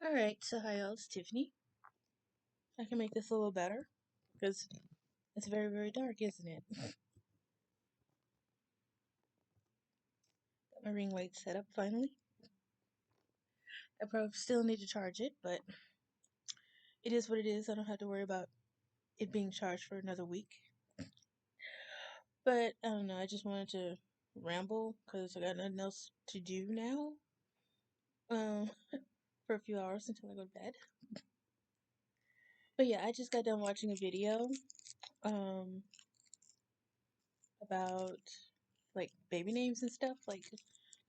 Alright, so hi all, it's Tiffany. I can make this a little better because it's very, very dark, isn't it? Got my ring light set up finally. I probably still need to charge it, but it is what it is. I don't have to worry about it being charged for another week. But I don't know, I just wanted to ramble because I got nothing else to do now um, for a few hours until I go to bed. But yeah, I just got done watching a video um, about like baby names and stuff. Like,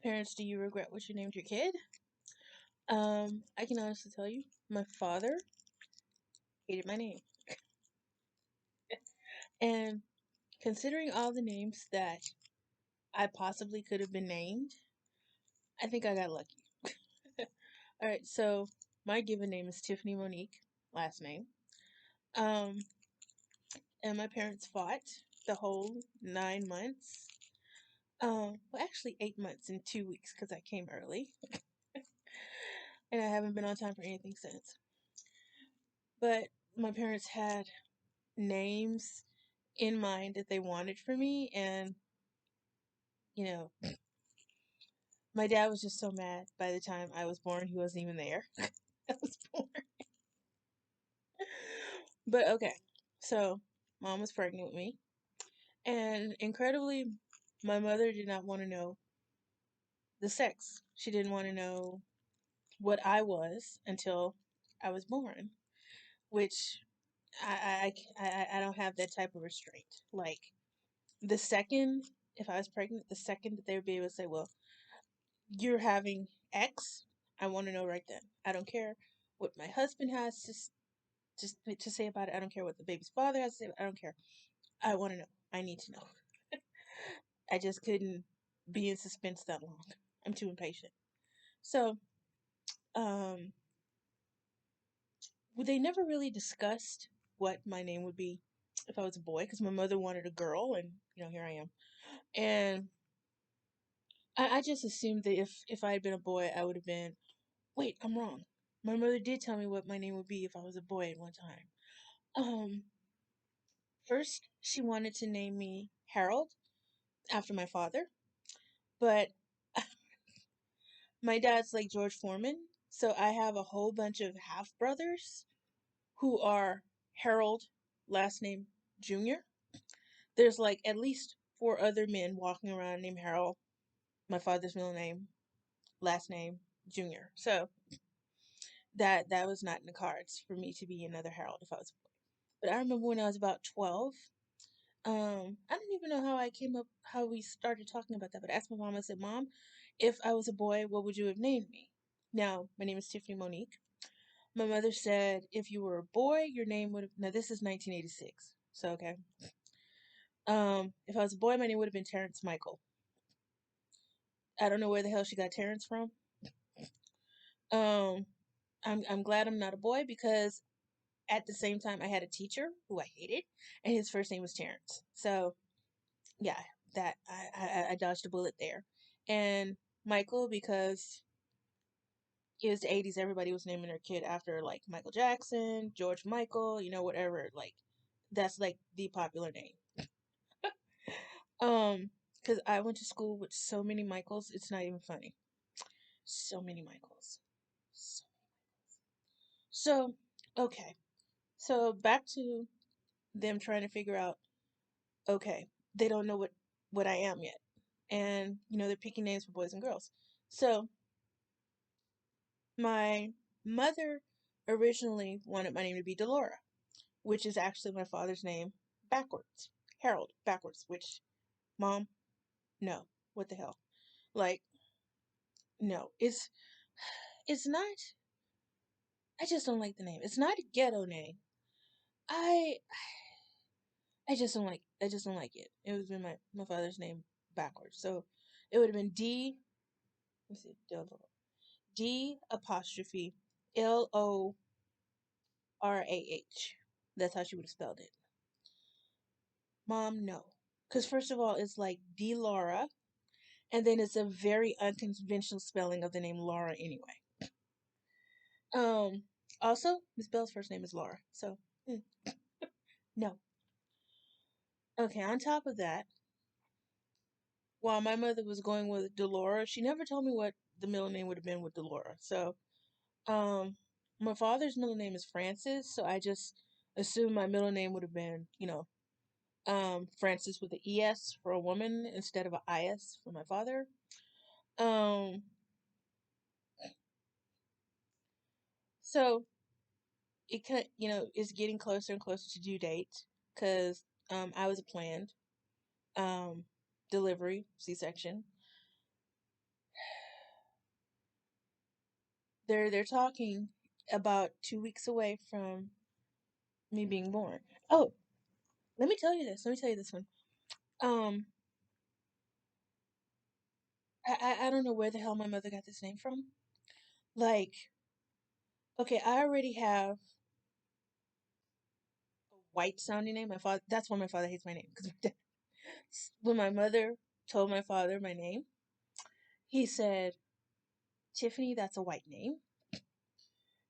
parents, do you regret what you named your kid? I can honestly tell you, my father hated my name. And considering all the names that I possibly could have been named, I think I got lucky. Alright, so my given name is Tiffany Monique, last name. Um, and my parents fought the whole 9 months. Well, actually 8 months and 2 weeks because I came early. And I haven't been on time for anything since. But my parents had names in mind that they wanted for me, and you know, my dad was just so mad by the time I was born, he wasn't even there. I was born. But okay, so mom was pregnant with me, and incredibly, my mother did not want to know the sex. She didn't want to know what I was until I was born, which I don't have that type of restraint. Like, the second, if I was pregnant, the second that they would be able to say, well, you're having X, I want to know right then. I don't care what my husband has to say about it. I don't care what the baby's father has to say. I don't care. I want to know. I need to know. I just couldn't be in suspense that long. I'm too impatient. So, um, they never really discussed what my name would be if I was a boy, because my mother wanted a girl, and here I am. And I just assumed that if I had been a boy, I would have been. Wait, I'm wrong. My mother did tell me what my name would be if I was a boy at one time. Um, First, she wanted to name me Harold after my father, but my dad's like George Foreman, so I have a whole bunch of half brothers who are Harold, last name Jr. There's like at least four other men walking around named Harold, my father's middle name, last name Jr. So that was not in the cards for me to be another Harold if I was a boy. But I remember when I was about 12. I don't even know how we started talking about that, but I asked my mom, I said, Mom, if I was a boy, what would you have named me? Now, my name is Tiffany Monique. My mother said, if you were a boy, your name would have, now this is 1986, so okay. If I was a boy, my name would have been Terrence Michael. I don't know where the hell she got Terrence from. Um, I'm glad I'm not a boy because at the same time I had a teacher who I hated, and his first name was Terrence. So yeah, that I dodged a bullet there. And Michael, because it was the 80s, everybody was naming their kid after like Michael Jackson, George Michael, whatever. Like, that's like the popular name. Because I went to school with so many Michaels, it's not even funny. So many Michaels. So, so okay. So back to them trying to figure out, okay, they don't know what I am yet. And they're picking names for boys and girls. So my mother originally wanted my name to be Delora, which is actually my father's name backwards. Harold backwards, which, Mom, no. What the hell? Like, no. It's not, I just don't like the name. It's not a ghetto name. I I just don't like it. It would have been my father's name backwards. So it would have been let's see, D apostrophe Lorah. That's how she would have spelled it. Mom, no. Because first of all, it's like D Laura, and then it's a very unconventional spelling of the name Laura anyway. Um, Also, Miss Bell's first name is Laura. So, no. Okay, on top of that, while my mother was going with Delora, she never told me what the middle name would have been with Delora. So, um, my father's middle name is Francis, so I just assumed my middle name would have been, Francis with an ES for a woman instead of an IS for my father. Um, so it kind of, is getting closer and closer to due date because I was a planned um delivery, C-section. They're talking about 2 weeks away from me being born. Oh, let me tell you this. Let me tell you this one. Um, I don't know where the hell my mother got this name from. Like, okay, I already have a white sounding name. My father. That's why my father hates my name because when my mother told my father my name, he said, "Tiffany, that's a white name,"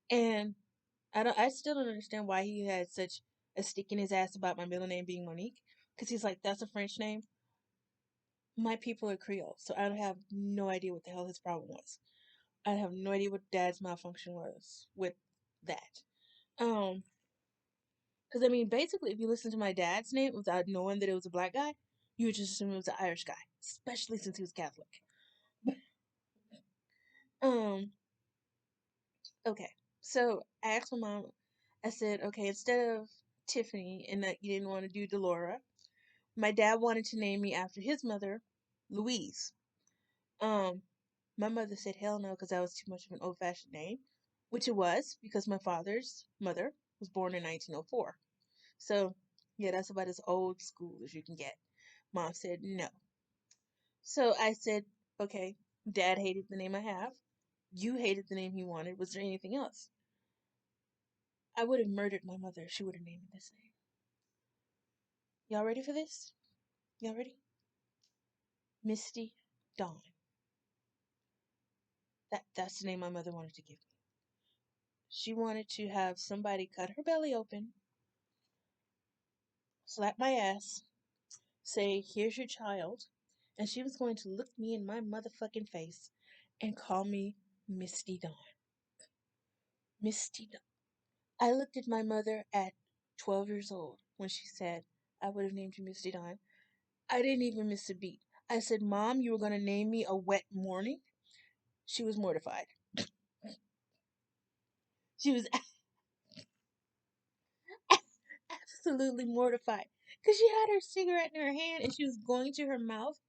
and I still don't understand why he had such a stick in his ass about my middle name being Monique. Because he's like, that's a French name. My people are Creole, so I have no idea what the hell his problem was. I have no idea what dad's malfunction was with that. Um, because I mean, basically, if you listen to my dad's name without knowing that it was a black guy, you would just assume it was an Irish guy, especially since he was Catholic. Um, okay, so I asked my mom. I said, okay, instead of Tiffany, and that you didn't want to do Delora, my dad wanted to name me after his mother, Louise. Um, my mother said hell no because that was too much of an old fashioned name, which it was because my father's mother was born in 1904. So, yeah, that's about as old school as you can get. Mom said no. So I said, okay, dad hated the name I have. You hated the name he wanted. Was there anything else? I would have murdered my mother if she would have named me this name. Y'all ready for this? Y'all ready? Misty Dawn. That's the name my mother wanted to give me. She wanted to have somebody cut her belly open, slap my ass, say, "Here's your child," and she was going to look me in my motherfucking face and call me Misty Dawn. Misty Dawn. I looked at my mother at 12 years old when she said I would have named you Misty Dawn. I didn't even miss a beat. I said, "Mom, you were going to name me a wet morning?" She was mortified. She was absolutely mortified because she had her cigarette in her hand and she was going to her mouth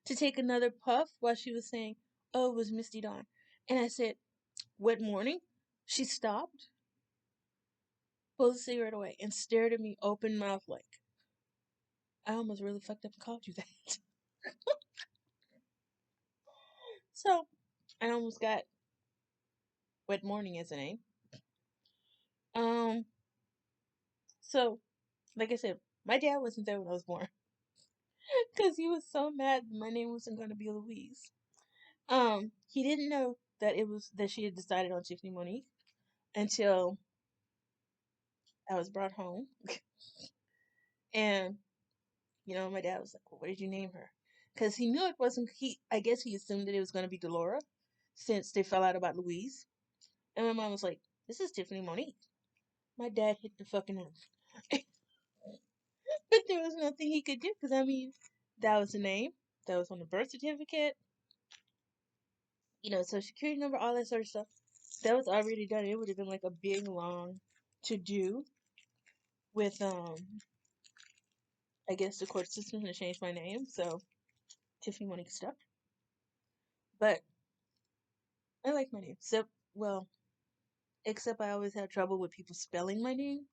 to take another puff while she was saying, "Oh, it was Misty Dawn." And I said, "Wet morning?" She stopped, pulled the cigarette away, and stared at me open mouth like, I almost really fucked up and called you that. So I almost got Wet Morning as a name. Um, so like I said, my dad wasn't there when I was born because he was so mad that my name wasn't going to be Louise. He didn't know that she had decided on Tiffany Monique until I was brought home, and my dad was like, "Well, what did you name her?" Because he knew it wasn't he. I guess he assumed that it was going to be Delora, since they fell out about Louise. And my mom was like, "This is Tiffany Monique." My dad hit the fucking roof, but there was nothing he could do because I mean, that was the name that was on the birth certificate, social security number, all that sort of stuff. That was already done. It would have been like a big long to do with I guess the court system to change my name, so Tiffany Monique stuck. But I like my name. Except I always have trouble with people spelling my name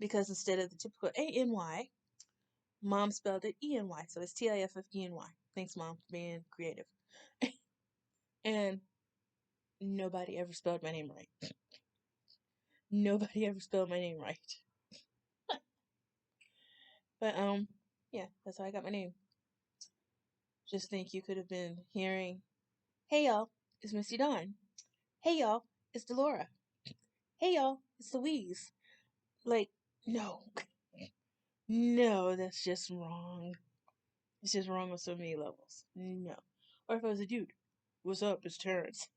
because instead of the typical A-N-Y, mom spelled it E-N-Y. So it's Tiffeny. Thanks, Mom, for being creative. And nobody ever spelled my name right. Nobody ever spelled my name right. But yeah, that's how I got my name. Just think you could have been hearing, "Hey y'all, it's Missy Dawn. Hey y'all, it's Delora." hey y'all, it's Louise. Like, no, no, that's just wrong. It's just wrong on so many levels. No. Or if I was a dude, what's up? It's Terrence.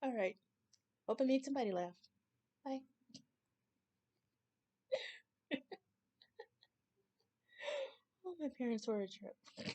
All right. Hope I made somebody laugh. Bye. Oh, my parents were a trip.